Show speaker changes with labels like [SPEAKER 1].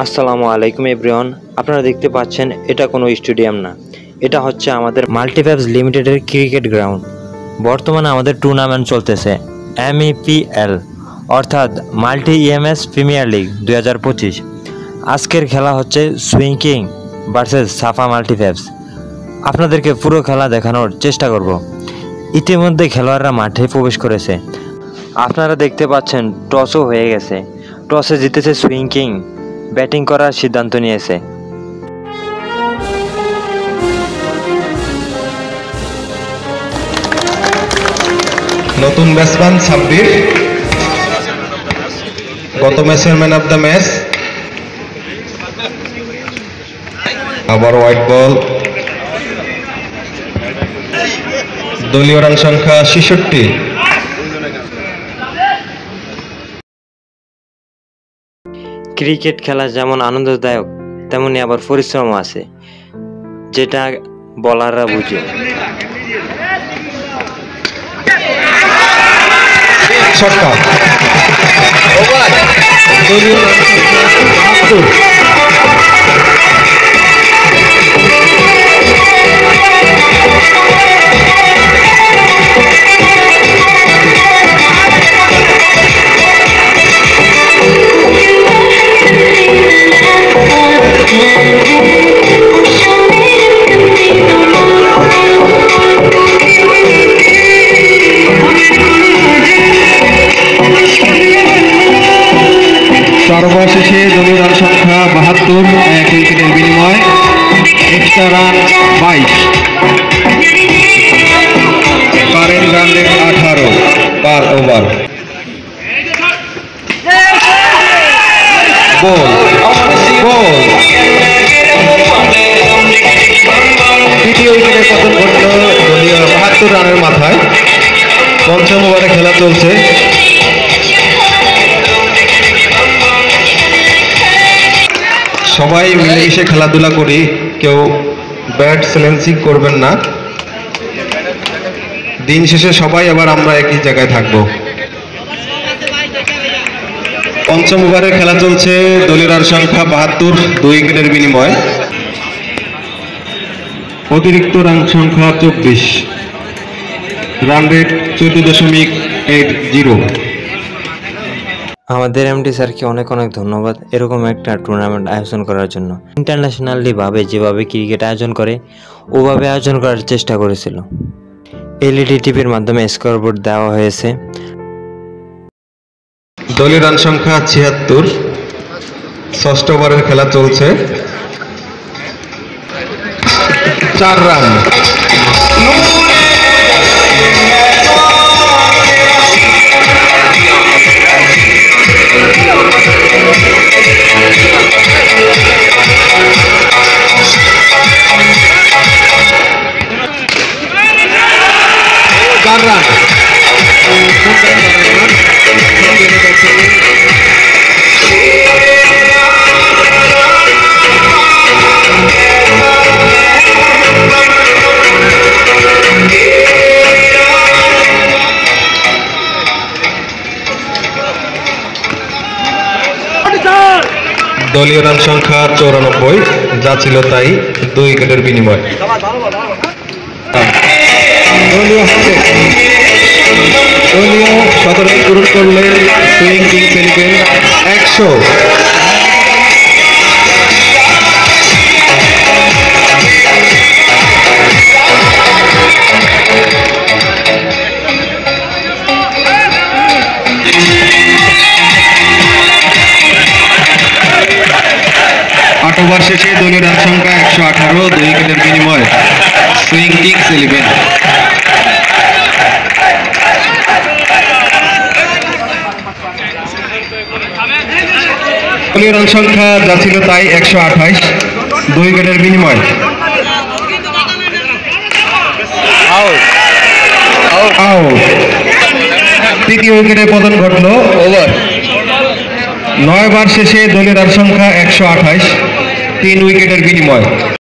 [SPEAKER 1] আসসালামু আলাইকুম এভরিওয়ান। আপনারা দেখতে পাচ্ছেন এটা কোনো স্টেডিয়াম না, এটা হচ্ছে আমাদের মাল্টিপ্যাপস লিমিটেডের ক্রিকেট গ্রাউন্ড। বর্তমানে আমাদের টুর্নামেন্ট চলতেছে MEPL অর্থাৎ মাল্টি EMS প্রিমিয়ার লিগ 2025। আজকের খেলা হচ্ছে সুইং কিং ভার্সেস সাফা মাল্টিপ্যাপস। আপনাদেরকে পুরো খেলা দেখানোর চেষ্টা করব। ইতিমধ্যে খেলোয়াড়রা মাঠে প্রবেশ করেছে। আপনারা দেখতে পাচ্ছেন টসও হয়ে গেছে। টসে জিতেছে সুইং কিং, ব্যাটিং করার সিদ্ধান্ত নিয়েছে।
[SPEAKER 2] নতুন ব্যাটসম্যান সাব্বির, গত ম্যাচের ম্যান অফ দ্য ম্যাচ। আবার হোয়াইট বল। দলীয় রান সংখ্যা 66।
[SPEAKER 1] ক্রিকেট খেলা যেমন আনন্দদায়ক তেমনি আবার পরিশ্রম আছে, যেটা বলাররা বুঝে।
[SPEAKER 2] সর্বশেষে দলীয় রান সংখ্যা 72, 1 উইকেটের বিনিময়, extra run 22, current run rate 18 পার ওভার। বল বল, তৃতীয় উইকেটের পতন ঘটল দলীয় 72 রানের মাথায়। পঞ্চম ওভারে খেলা চলছে। সবাই মিলেমিশে খেলাধুলা করি, কেউ ব্যাট স্যালেন্সিং করবেন না। দিন শেষে সবাই আবার আমরা একই জায়গায় থাকব। পঞ্চম ওভারে খেলা চলছে, দলীয় রান সংখ্যা 72, 2 উইকেটের বিনিময়, অতিরিক্ত রান সংখ্যা 24, রান রেট 14.80।
[SPEAKER 1] আমাদের এমডি স্যারকে অনেক অনেক ধন্যবাদ এরকম একটা টুর্নামেন্ট আয়োজন করার জন্য। ইন্টারন্যাশনালি ভাবে যেভাবে ক্রিকেট আয়োজন করে ওভাবে আয়োজন করার চেষ্টা করেছিল। LED টিভির মাধ্যমে স্কোরবোর্ড দেওয়া হয়েছে।
[SPEAKER 2] দলীয় রান সংখ্যা 76, ষষ্ঠ ওভারের খেলা চলছে। 4 রান। দলীয় রান সংখ্যা 94, যা ছিল তাই, 2 উইকেটের বিনিময়। দলীয় 17 পূরণ করলেন সুইং কিং সেলিব্রেন 100। ওভার শেষে দলীয় রান সংখ্যা 118, 2 উইকেটের বিনিময়, সুইং কিংস 11। দলীয় রান সংখ্যা যা ছিল তাই 128, 2 উইকেটের বিনিময়। তৃতীয় উইকেটে পতন ঘটল। ওভার 9 ওভার শেষে দলীয় রান সংখ্যা 128, 3 উইকেটের বিনিময়।